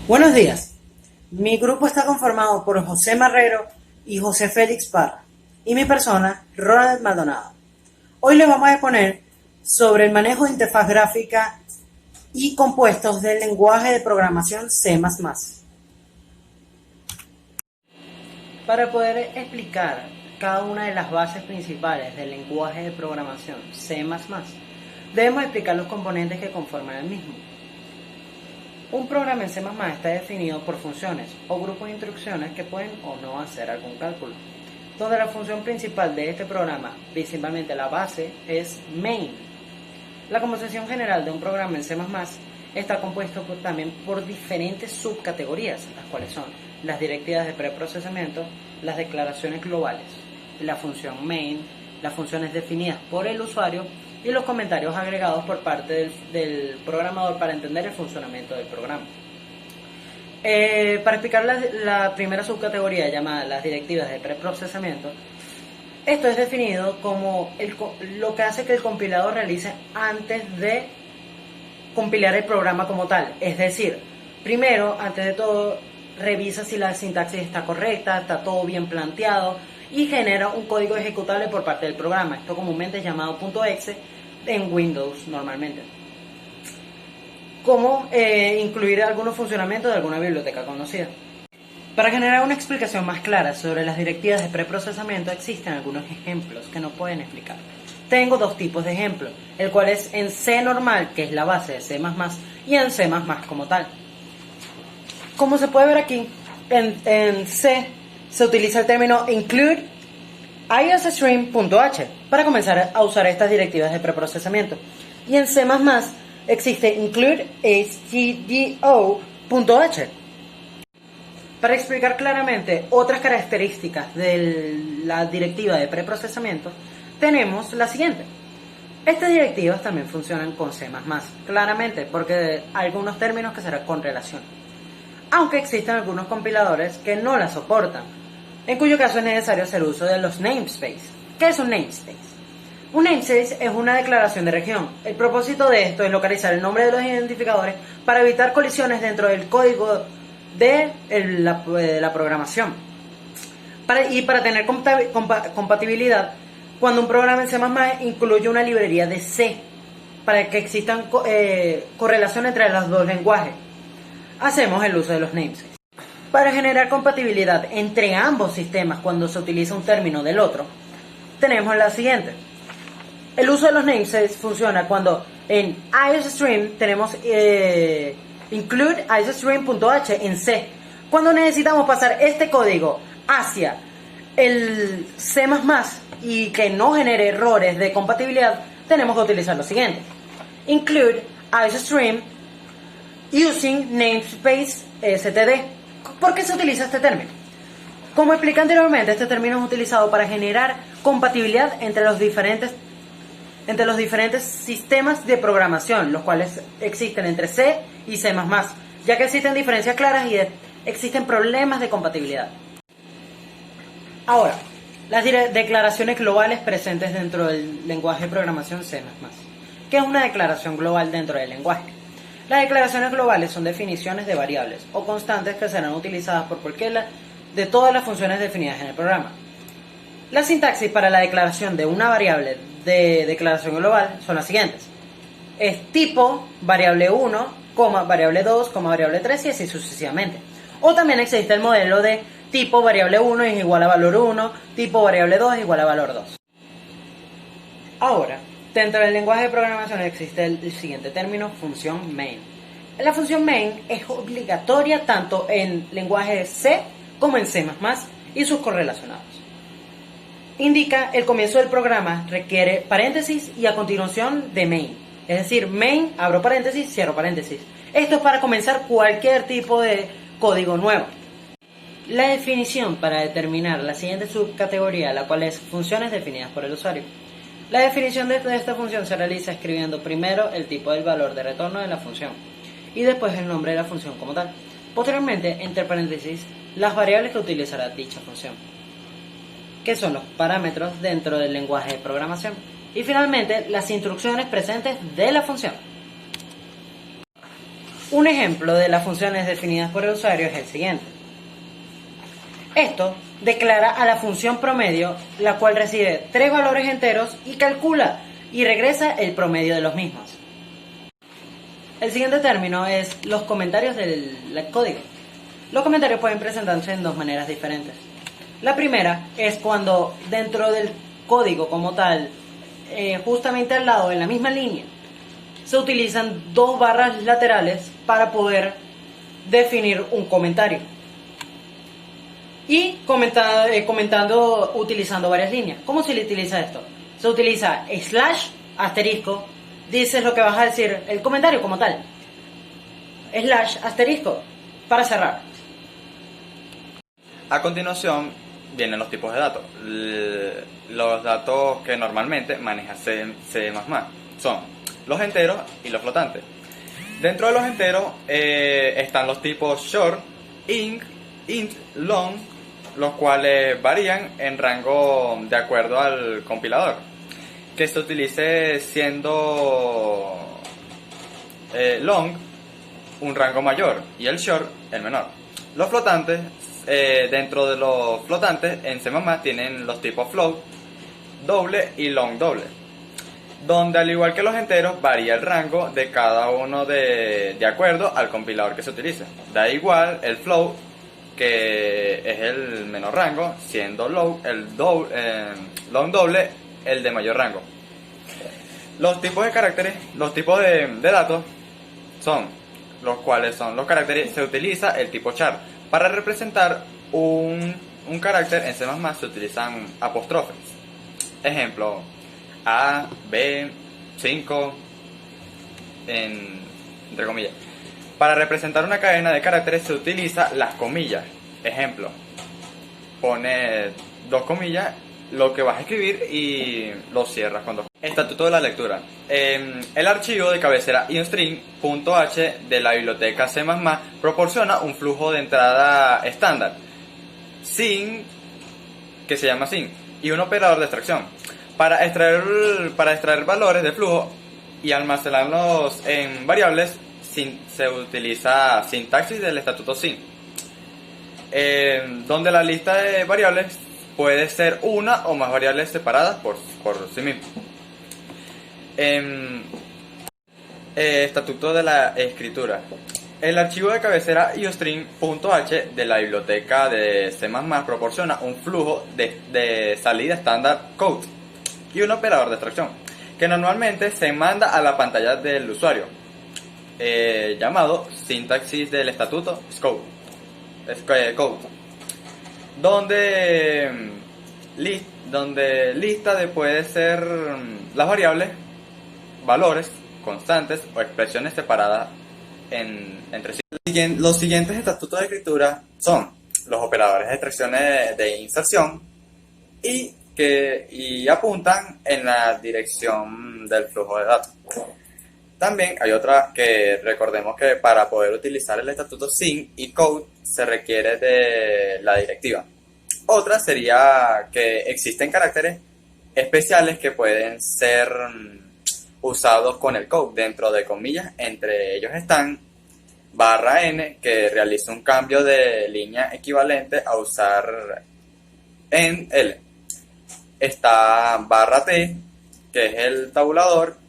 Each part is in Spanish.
Buenos días. Mi grupo está conformado por José Marrero y José Félix Parra, y mi persona, Ronald Maldonado. Hoy les vamos a exponer sobre el manejo de interfaz gráfica y compuestos del lenguaje de programación C++. Para poder explicar cada una de las bases principales del lenguaje de programación C++, debemos explicar los componentes que conforman el mismo. Un programa en C++ está definido por funciones o grupos de instrucciones que pueden o no hacer algún cálculo, donde la función principal de este programa, principalmente la base, es main. La composición general de un programa en C++ está compuesto también por diferentes subcategorías, las cuales son las directivas de preprocesamiento, las declaraciones globales, la función main, las funciones definidas por el usuario y los comentarios agregados por parte del programador para entender el funcionamiento del programa. Para explicar la primera subcategoría llamada las directivas de preprocesamiento, esto es definido como lo que hace que el compilador realice antes de compilar el programa como tal. Es decir, primero, antes de todo, revisa si la sintaxis está correcta, está todo bien planteado y genera un código ejecutable por parte del programa. Esto comúnmente es llamado .exe en Windows normalmente. Cómo incluir algunos funcionamientos de alguna biblioteca conocida. Para generar una explicación más clara sobre las directivas de preprocesamiento existen algunos ejemplos que nos pueden explicar. Tengo dos tipos de ejemplos, el cual es en C normal, que es la base de C++, y en C++ como tal. Como se puede ver aquí, en C se utiliza el término include iosstream.h para comenzar a usar estas directivas de preprocesamiento. Y en C++ existe include stdio.h. Para explicar claramente otras características de la directiva de preprocesamiento, tenemos la siguiente. Estas directivas también funcionan con C++, claramente, porque hay algunos términos que serán con relación. Aunque existen algunos compiladores que no la soportan, en cuyo caso es necesario hacer uso de los namespace. ¿Qué es un namespace? Un namespace es una declaración de región. El propósito de esto es localizar el nombre de los identificadores para evitar colisiones dentro del código de la programación. Para tener compatibilidad, cuando un programa en C++ incluye una librería de C, para que existan correlación entre los dos lenguajes, hacemos el uso de los namespaces. Para generar compatibilidad entre ambos sistemas cuando se utiliza un término del otro, tenemos la siguiente. El uso de los namespaces funciona cuando en iosstream tenemos include iosstream.h en C. Cuando necesitamos pasar este código hacia el C++ y que no genere errores de compatibilidad, tenemos que utilizar lo siguiente. Include iosstream using namespace std. ¿Por qué se utiliza este término? Como expliqué anteriormente, este término es utilizado para generar compatibilidad entre los diferentes sistemas de programación, los cuales existen entre C y C++, ya que existen diferencias claras y existen problemas de compatibilidad. Ahora, las declaraciones globales presentes dentro del lenguaje de programación C++. ¿Qué es una declaración global dentro del lenguaje? Las declaraciones globales son definiciones de variables o constantes que serán utilizadas por cualquiera de todas las funciones definidas en el programa. La sintaxis para la declaración de una variable de declaración global son las siguientes. Es tipo variable 1, variable 2, variable 3 y así sucesivamente. O también existe el modelo de tipo variable 1 es igual a valor 1, tipo variable 2 es igual a valor 2. Ahora, dentro del lenguaje de programación existe el siguiente término, función main. La función main es obligatoria tanto en lenguaje C como en C++ y sus correlacionados. Indica el comienzo del programa, requiere paréntesis y a continuación de main. Es decir, main, abro paréntesis, cierro paréntesis. Esto es para comenzar cualquier tipo de código nuevo. La definición para determinar la siguiente subcategoría, la cual es funciones definidas por el usuario. La definición de esta función se realiza escribiendo primero el tipo del valor de retorno de la función y después el nombre de la función como tal. Posteriormente, entre paréntesis, las variables que utilizará dicha función, que son los parámetros dentro del lenguaje de programación. Y finalmente, las instrucciones presentes de la función. Un ejemplo de las funciones definidas por el usuario es el siguiente. Esto declara a la función promedio, la cual recibe 3 valores enteros y calcula y regresa el promedio de los mismos. El siguiente término es los comentarios del código. Los comentarios pueden presentarse en dos maneras diferentes. La primera es cuando dentro del código como tal, justamente al lado, en la misma línea, se utilizan 2 barras laterales para poder definir un comentario. Y comentando utilizando varias líneas. ¿Cómo se utiliza esto? Se utiliza slash, asterisco, dices lo que vas a decir, el comentario como tal. Slash, asterisco, para cerrar. A continuación vienen los tipos de datos. Los datos que normalmente maneja C++ son los enteros y los flotantes. Dentro de los enteros están los tipos short, int, long, los cuales varían en rango de acuerdo al compilador. Que se utilice siendo long un rango mayor y el short el menor. Los flotantes, dentro de los flotantes en C++ tienen los tipos float, doble y long doble, donde al igual que los enteros varía el rango de cada uno de acuerdo al compilador que se utilice. Da igual el float, que es el menor rango, siendo long doble el de mayor rango. Los tipos de caracteres, los tipos de datos son los cuales son los caracteres. Se utiliza el tipo char. Para representar un carácter en C++ se utilizan apóstrofes. Ejemplo, A, B, 5, entre comillas. Para representar una cadena de caracteres se utiliza las comillas. Ejemplo, pone 2 comillas lo que vas a escribir y lo cierras con 2. Estatuto de la lectura. El archivo de cabecera IonString.h de la biblioteca C++ proporciona un flujo de entrada estándar sin, que se llama sin, y un operador de extracción para extraer valores de flujo y almacenarlos en variables. Se utiliza sintaxis del estatuto sin, donde la lista de variables puede ser una o más variables separadas por sí mismo. Estatuto de la escritura. El archivo de cabecera IOString.h de la biblioteca de C++ proporciona un flujo de salida estándar code y un operador de extracción que normalmente se manda a la pantalla del usuario, llamado sintaxis del estatuto code, donde lista de puede ser las variables, valores, constantes o expresiones separadas entre sí. Los siguientes estatutos de escritura son los operadores de extracción de inserción y apuntan en la dirección del flujo de datos. También hay otra que recordemos que para poder utilizar el estatuto sin y code se requiere de la directiva. Otra sería que existen caracteres especiales que pueden ser usados con el code dentro de comillas. Entre ellos están /n, que realiza un cambio de línea equivalente a usar en L. Está /t, que es el tabulador.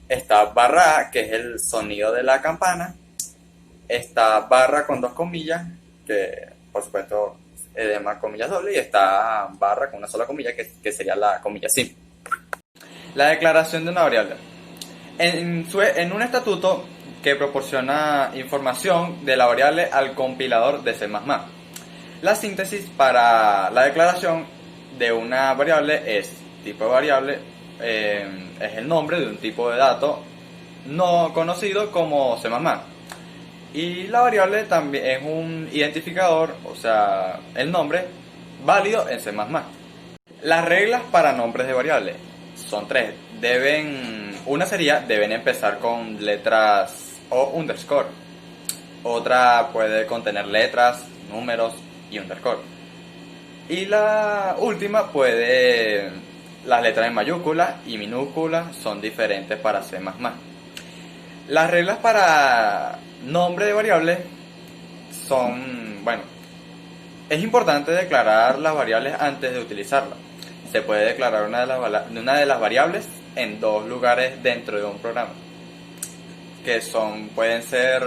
Está /a, que es el sonido de la campana. Está barra con 2 comillas, que por supuesto más comillas doble, y está barra con una sola comilla, que sería la comilla sin. La declaración de una variable. En un estatuto que proporciona información de la variable al compilador de C++. La síntesis para la declaración de una variable es: tipo de variable es el nombre de un tipo de dato no conocido como C++. Y la variable también es un identificador, o sea, el nombre válido en C++. Las reglas para nombres de variables son 3. Una sería, deben empezar con letras o underscore. Otra puede contener letras, números y underscore. Y la última las letras en mayúsculas y minúsculas son diferentes para C++. Las reglas para nombre de variables son, bueno, es importante declarar las variables antes de utilizarlas. Se puede declarar una de las variables en dos lugares dentro de un programa, que pueden ser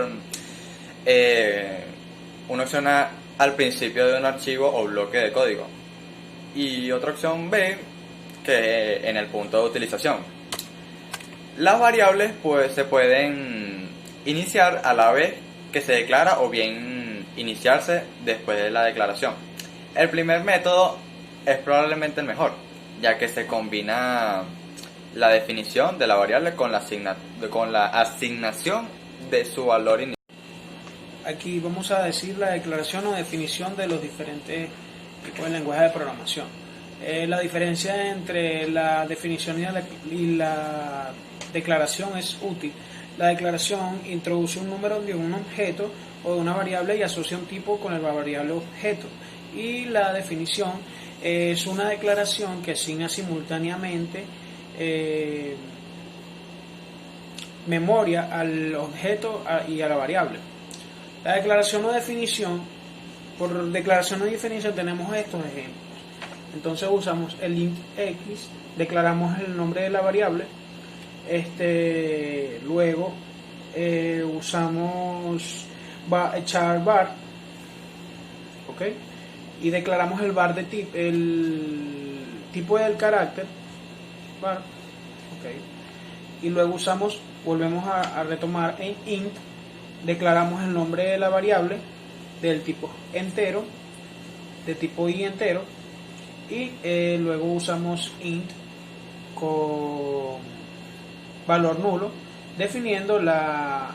una opción al principio de un archivo o bloque de código, y otra opción B, que en el punto de utilización. Las variables pues se pueden iniciar a la vez que se declara o bien iniciarse después de la declaración. El primer método es probablemente el mejor, ya que se combina la definición de la variable con la asignación de su valor inicial. Aquí vamos a decir la declaración o definición de los diferentes tipos de lenguaje de programación. La diferencia entre la definición y la declaración es útil. La declaración introduce un número de un objeto o de una variable y asocia un tipo con el variable objeto. Y la definición es una declaración que asigna simultáneamente memoria al objeto y a la variable. La declaración o definición, por declaración o definición tenemos estos ejemplos. Entonces usamos el int x, declaramos el nombre de la variable, luego usamos char var, ¿ok? Y declaramos el var el tipo del carácter var, ¿ok? Y luego volvemos a retomar en int, declaramos el nombre de la variable del tipo entero, de tipo i entero, y luego usamos int con valor nulo, definiendo la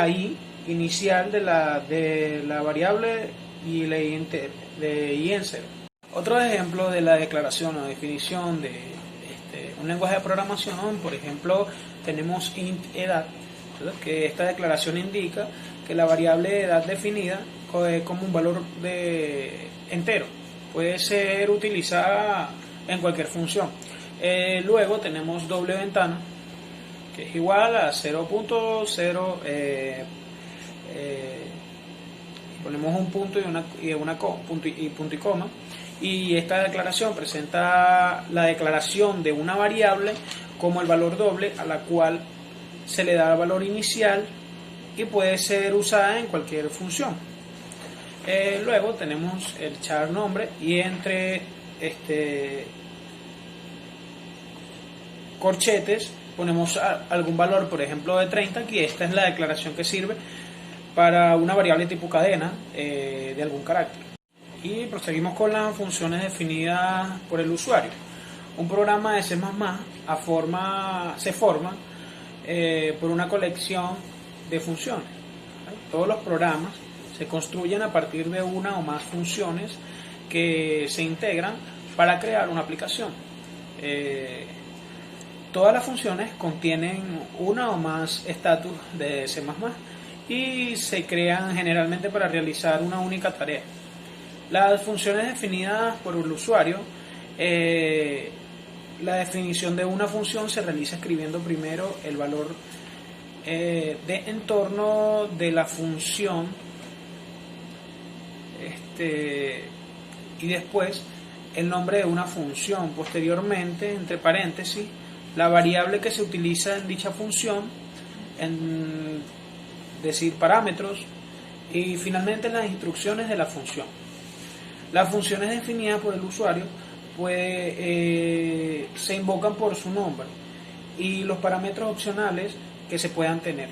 i inicial de la variable y la i de i en cero. Otro ejemplo de la declaración o definición de un lenguaje de programación, por ejemplo, tenemos int edad, que esta declaración indica que la variable edad definida como un valor entero puede ser utilizada en cualquier función. Luego tenemos doble ventana, que es igual a 0.0, ponemos un punto punto y coma, y esta declaración presenta la declaración de una variable como el valor doble, a la cual se le da el valor inicial y puede ser usada en cualquier función. Luego tenemos el char nombre, y entre corchetes ponemos algún valor, por ejemplo de 30, que esta es la declaración que sirve para una variable tipo cadena de algún carácter. Y proseguimos con las funciones definidas por el usuario. Un programa de C++ se forma por una colección de funciones. Todos los programas se construyen a partir de una o más funciones que se integran para crear una aplicación. Todas las funciones contienen una o más estatus de C++ y se crean generalmente para realizar una única tarea. Las funciones definidas por el usuario, la definición de una función se realiza escribiendo primero el valor de entorno de la función, y después el nombre de una función. Posteriormente, entre paréntesis, la variable que se utiliza en dicha función, decir parámetros, y finalmente las instrucciones de la función. Las funciones definidas por el usuario se invocan por su nombre y los parámetros opcionales que se puedan tener.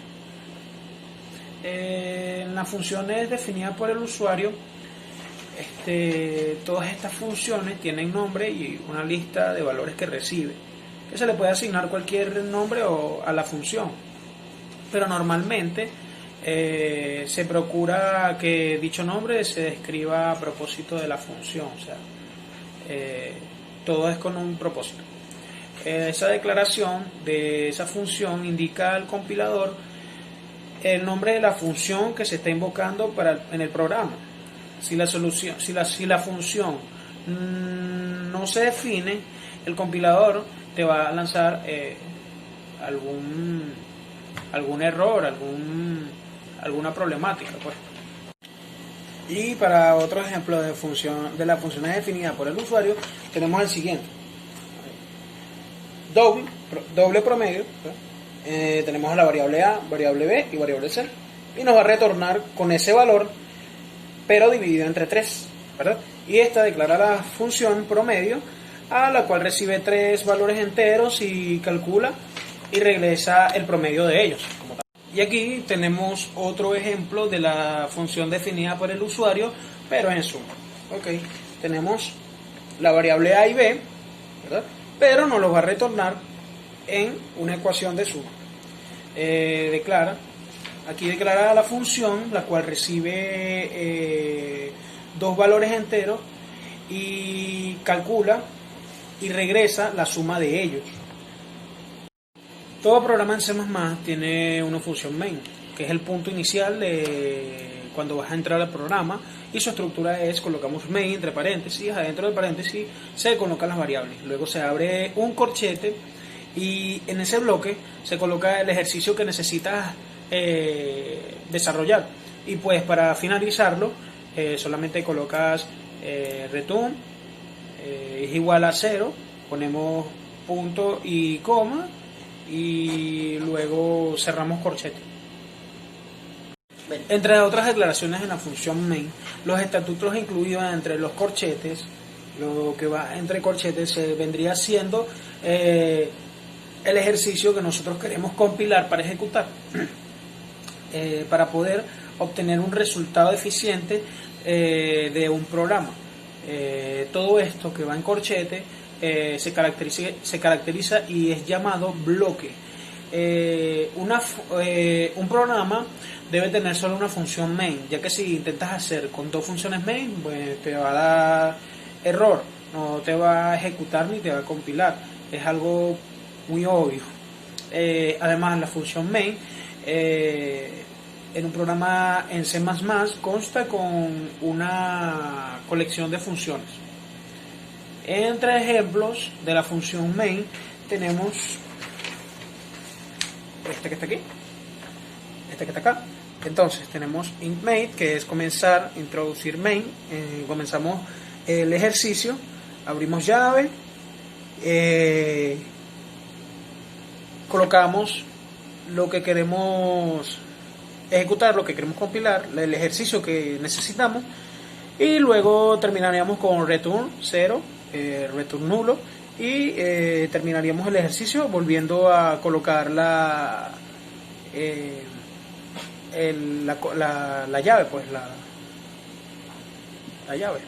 En las funciones definidas por el usuario, todas estas funciones tienen nombre y una lista de valores que recibe, que se le puede asignar cualquier nombre a la función, pero normalmente se procura que dicho nombre se describa a propósito de la función, o sea, todo es con un propósito. Esa declaración de esa función indica al compilador el nombre de la función que se está invocando en el programa. Si la función no se define, el compilador te va a lanzar algún error, alguna problemática, pues. Y para otro ejemplo de las funciones definidas por el usuario, tenemos el siguiente. Doble promedio, tenemos la variable A, variable B y variable C, y nos va a retornar con ese valor, pero dividido entre 3, ¿verdad? Y esta declara la función promedio, a la cual recibe 3 valores enteros y calcula y regresa el promedio de ellos, como tal. Y aquí tenemos otro ejemplo de la función definida por el usuario, pero en suma. Ok, tenemos la variable A y B, ¿verdad? Pero nos lo va a retornar en una ecuación de suma. Aquí declara la función, la cual recibe 2 valores enteros y calcula y regresa la suma de ellos. Todo programa en C++ tiene una función main, que es el punto inicial de cuando vas a entrar al programa, y su estructura es: colocamos main entre paréntesis, adentro del paréntesis se colocan las variables, luego se abre un corchete y en ese bloque se coloca el ejercicio que necesitas desarrollar, y pues para finalizarlo solamente colocas return es igual a 0, ponemos punto y coma y luego cerramos corchete. Entre otras declaraciones en la función main, los estatutos incluidos entre los corchetes, lo que va entre corchetes se vendría siendo el ejercicio que nosotros queremos compilar para ejecutar, para poder obtener un resultado eficiente de un programa. Todo esto que va en corchete se caracteriza y es llamado bloque. Un programa debe tener solo una función main, ya que si intentas hacer con 2 funciones main, pues te va a dar error, no te va a ejecutar ni te va a compilar, es algo muy obvio. Además, la función main en un programa en C++ consta con una colección de funciones. Entre ejemplos de la función main tenemos este que está aquí, este que está acá. Entonces tenemos int main, que es comenzar, introducir main, comenzamos el ejercicio, abrimos llave, colocamos lo que queremos ejecutar, lo que queremos compilar, el ejercicio que necesitamos, y luego terminaríamos con return 0, return nulo, y terminaríamos el ejercicio volviendo a colocar la llave, pues la llave.